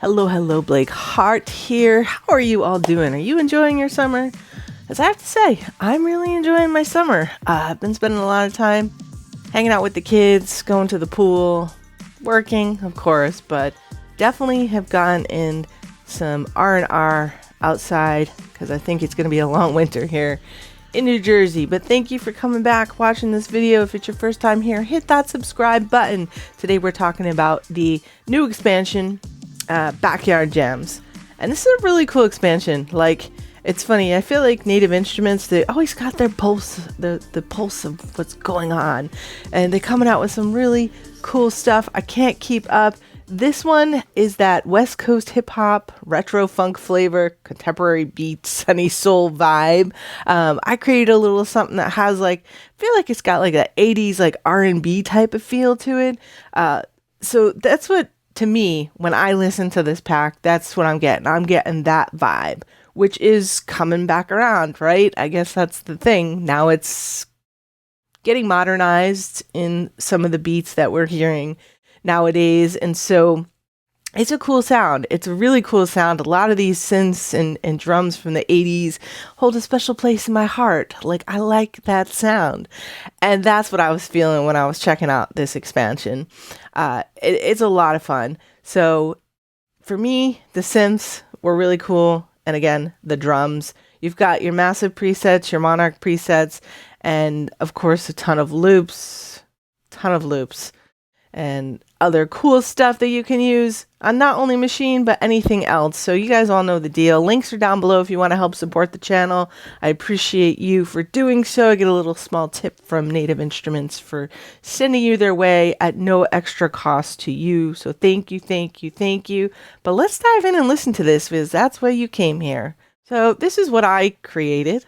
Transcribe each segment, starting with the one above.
Hello, hello, Blake Hart here. How are you all doing? Are you enjoying your summer? As I have to say, I'm really enjoying my summer. I've been spending a lot of time hanging out with the kids, going to the pool, working, of course, but definitely have gotten in some R&R outside because I think it's going to be a long winter here in New Jersey. But thank you for coming back, watching this video. If it's your first time here, hit that subscribe button. Today we're talking about the new expansion, Backyard Jams. And this is a really cool expansion. Like, it's funny, I feel like Native Instruments, they always got their pulse, the pulse of what's going on. And they're coming out with some really cool stuff. I can't keep up. This one is that West Coast hip hop, retro funk flavor, contemporary beat, sunny soul vibe. I created a little something that has I feel like it's got like an 80s like R&B type of feel to it. So that's what, to me, when I listen to this pack, that's what I'm getting. I'm getting that vibe, which is coming back around, right? I guess that's the thing. Now it's getting modernized in some of the beats that we're hearing nowadays, and so it's a cool sound. It's a really cool sound. A lot of these synths and drums from the 80s hold a special place in my heart. Like, I like that sound, and that's what I was feeling when I was checking out this expansion. It's a lot of fun. So for me, the synths were really cool, and again, the drums. You've got your massive presets, your Monarch presets, and of course a ton of loops, and other cool stuff that you can use on not only Maschine, but anything else. So you guys all know the deal. Links are down below if you want to help support the channel. I appreciate you for doing so. I get a little small tip from Native Instruments for sending you their way at no extra cost to you. So thank you, thank you, thank you. But let's dive in and listen to this, because that's why you came here. So this is what I created.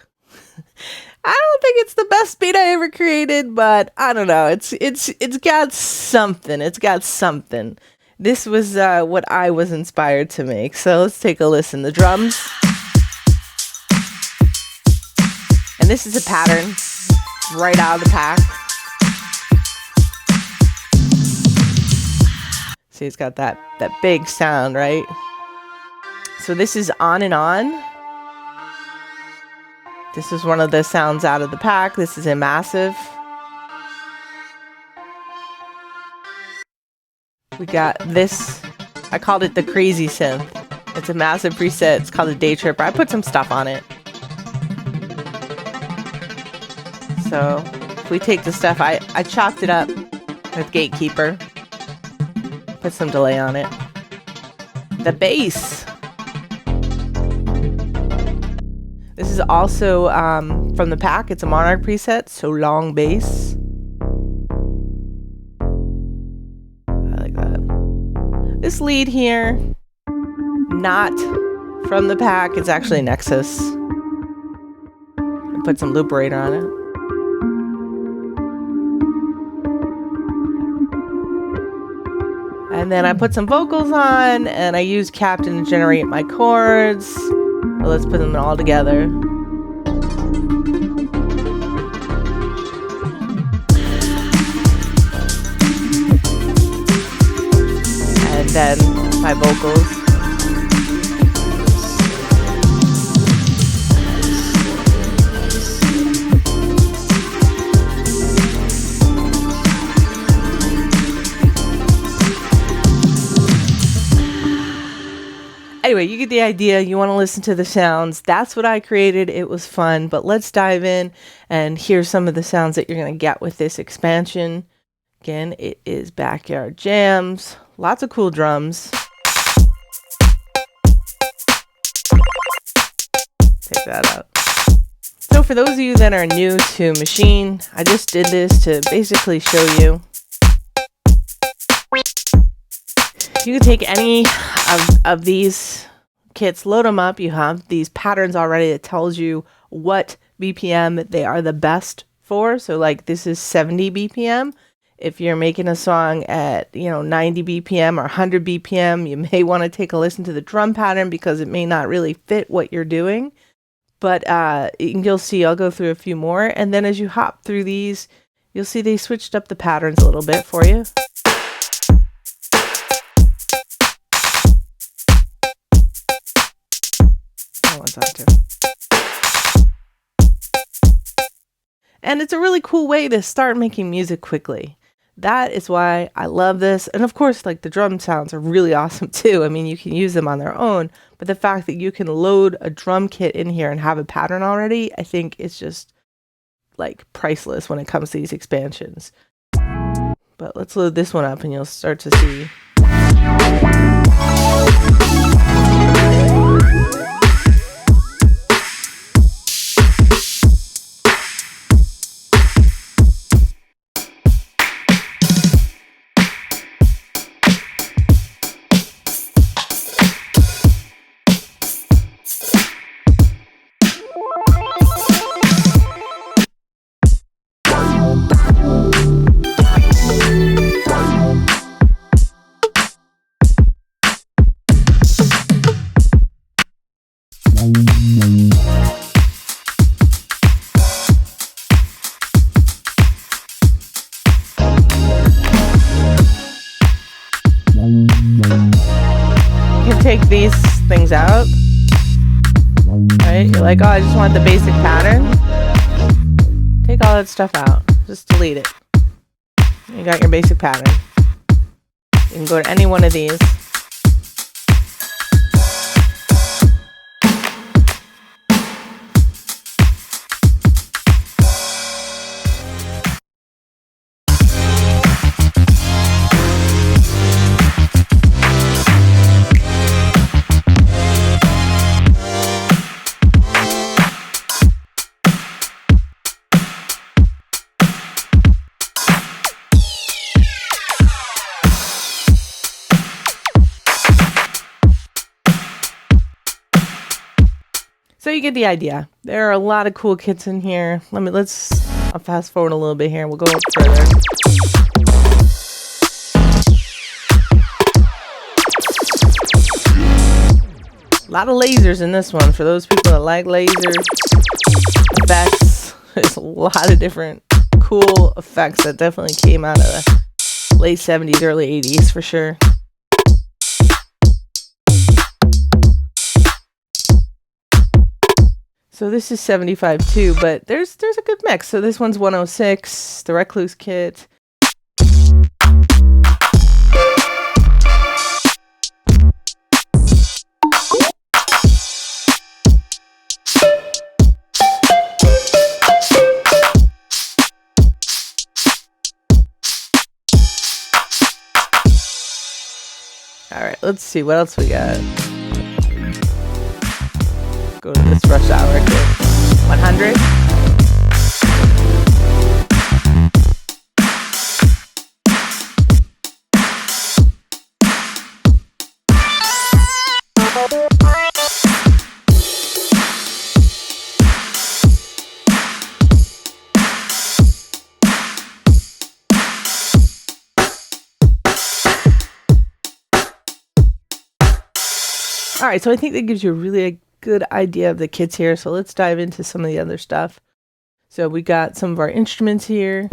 I don't think it's the best beat I ever created, but I don't know. It's got something. It's got something. This was what I was inspired to make. So let's take a listen. The drums. And this is a pattern right out of the pack. See, it's got that big sound, right? So this is On and On. This is one of the sounds out of the pack. This is a massive. We got this. I called it the Crazy Synth. It's a massive preset. It's called a Day Tripper. I put some stuff on it. So if we take the stuff, I chopped it up with Gatekeeper. Put some delay on it. The bass. This is also from the pack. It's a Monarch preset, so long bass. I like that. This lead here, not from the pack. It's actually Nexus. I put some looperator on it. And then I put some vocals on, and I used Captain to generate my chords. Well, let's put them all together. And then my vocals. Anyway, you get the idea. You want to listen to the sounds. That's what I created. It was fun, but let's dive in and hear some of the sounds that you're going to get with this expansion. Again, it is Backyard Jams. Lots of cool drums. Take that out. So for those of you that are new to Maschine, I just did this to basically show you. You can take any of these kits, load them up. You have these patterns already that tells you what BPM they are the best for. So like this is 70 BPM. If you're making a song at 90 BPM or 100 BPM, you may want to take a listen to the drum pattern because it may not really fit what you're doing. But you'll see, I'll go through a few more. And then as you hop through these, you'll see they switched up the patterns a little bit for you. headphones on too. And it's a really cool way to start making music quickly. That is why I love this. And of course, like the drum sounds are really awesome too. I mean, you can use them on their own, but the fact that you can load a drum kit in here and have a pattern already, I think is just like priceless when it comes to these expansions. But let's load this one up and you'll start to see. You can take these things out, right? You're like, oh, I just want the basic pattern. Take all that stuff out. Just delete it. You got your basic pattern. You can go to any one of these. So you get the idea. There are a lot of cool kits in here. I'll fast forward a little bit here and we'll go up further. A lot of lasers in this one. For those people that like laser effects, there's a lot of different cool effects that definitely came out of the late 70s, early 80s for sure. So this is 75 too, but there's a good mix. So this one's 106, the Recluse kit. All right, let's see what else we got. Go to this rush hour kit. 100. All right, so I think that gives you a really good idea of the kits here. So let's dive into some of the other stuff. So we got some of our instruments here.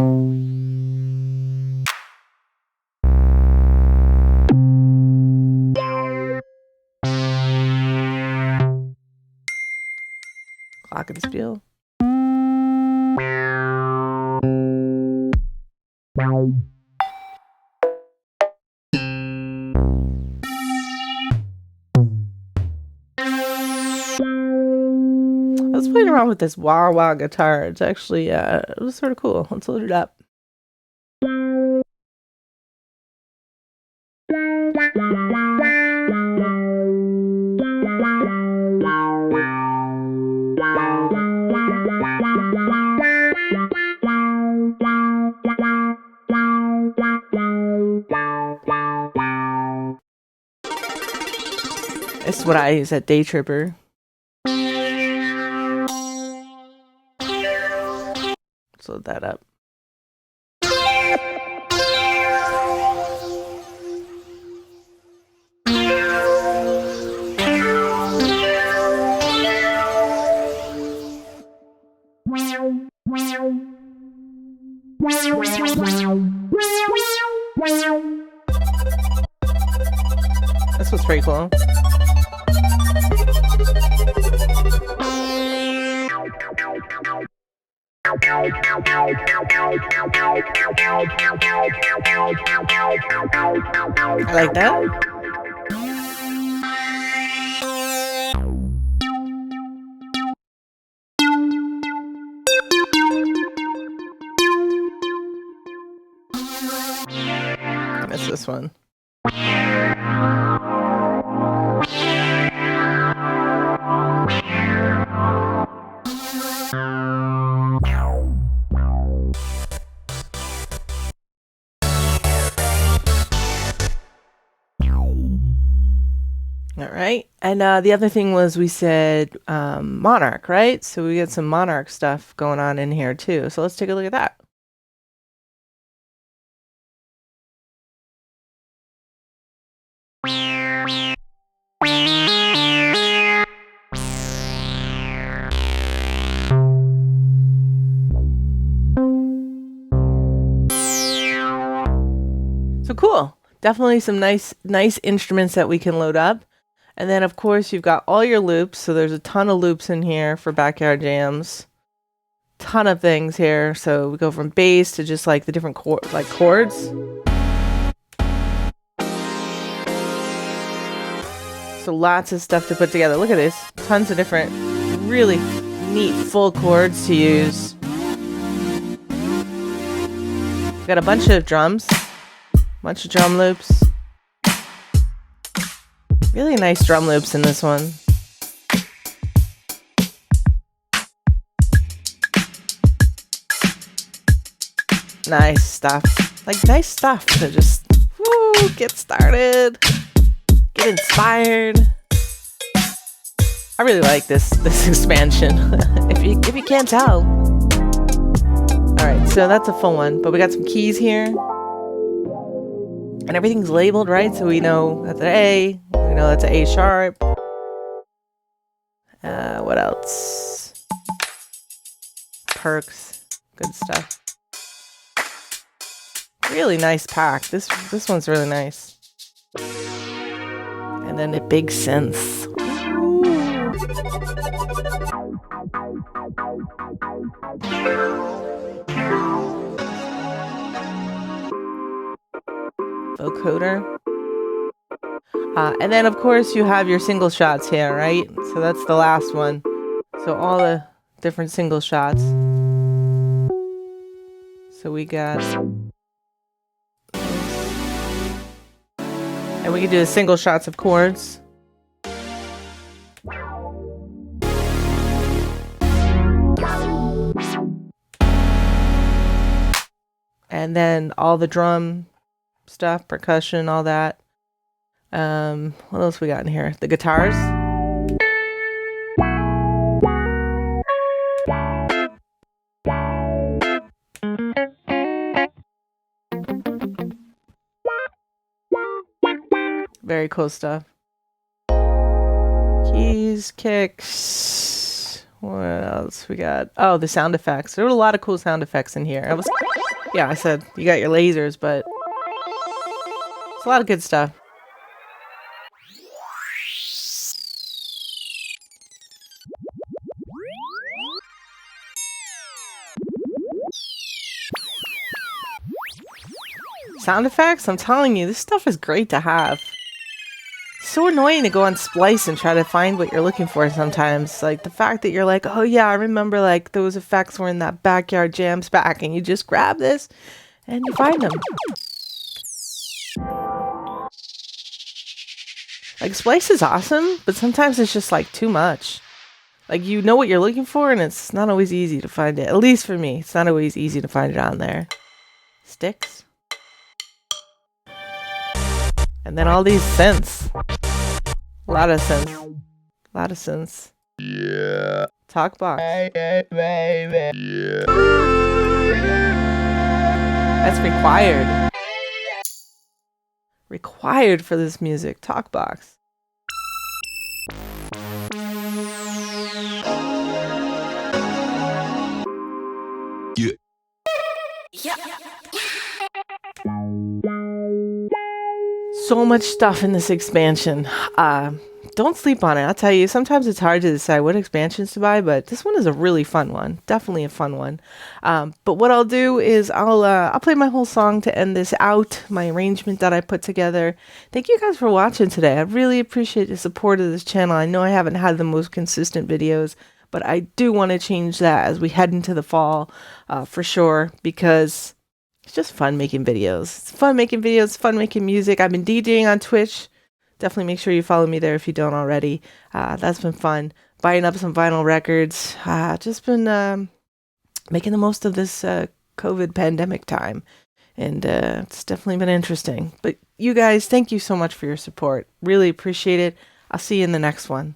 Glockenspiel. I was playing around with this wah wah guitar. It's actually, it was sort of cool. Let's load it up. This is what I use at Day Tripper. Let's load that up. This was pretty cool. I like that. I miss this one. All right. And the other thing was we said Monarch, right? So we got some Monarch stuff going on in here too. So let's take a look at that. So cool. Definitely some nice instruments that we can load up. And then of course you've got all your loops. So there's a ton of loops in here for backyard jams. Ton of things here. So we go from bass to just like the different chords. So lots of stuff to put together. Look at this. Tons of different really neat full chords to use. Got a bunch of drums. Bunch of drum loops. Really nice drum loops in this one. Nice stuff. Like nice stuff to just get started. Get inspired. I really like this expansion. if you can't tell. Alright, so that's a full one. But we got some keys here. And everything's labeled, right? So we know that's an A. We know that's an A sharp. What else? Perks. Good stuff. Really nice pack. This one's really nice. And then the big synths. Vocoder. And then of course you have your single shots here, right? So that's the last one. So all the different single shots. So we got... And we can do the single shots of chords. And then all the drum stuff, percussion, all that. What else we got in here? The guitars. Very cool stuff. Keys, kicks. What else we got? Oh, the sound effects. There were a lot of cool sound effects in here. I said you got your lasers, but it's a lot of good stuff. Sound effects? I'm telling you, this stuff is great to have. So annoying to go on Splice and try to find what you're looking for sometimes. Like the fact that you're like, oh yeah, I remember like those effects were in that backyard jams pack, and you just grab this and you find them. Like Splice is awesome, but sometimes it's just like too much. Like you know what you're looking for and it's not always easy to find it. At least for me, it's not always easy to find it on there. Sticks. And then all these synths. A lot of synths. A lot of synths. Yeah. Talk box. Yeah. That's required. Required for this music. Talk box. Yeah. Yeah. So much stuff in this expansion. Don't sleep on it. I'll tell you, sometimes it's hard to decide what expansions to buy, but this one is a really fun one. Definitely a fun one. But what I'll do is I'll play my whole song to end this out, my arrangement that I put together. Thank you guys for watching today. I really appreciate the support of this channel. I know I haven't had the most consistent videos, but I do want to change that as we head into the fall, for sure, because it's just fun making videos. It's fun making videos, it's fun making music. I've been DJing on Twitch. Definitely make sure you follow me there if you don't already. That's been fun. Buying up some vinyl records. Just been making the most of this COVID pandemic time. And it's definitely been interesting. But you guys, thank you so much for your support. Really appreciate it. I'll see you in the next one.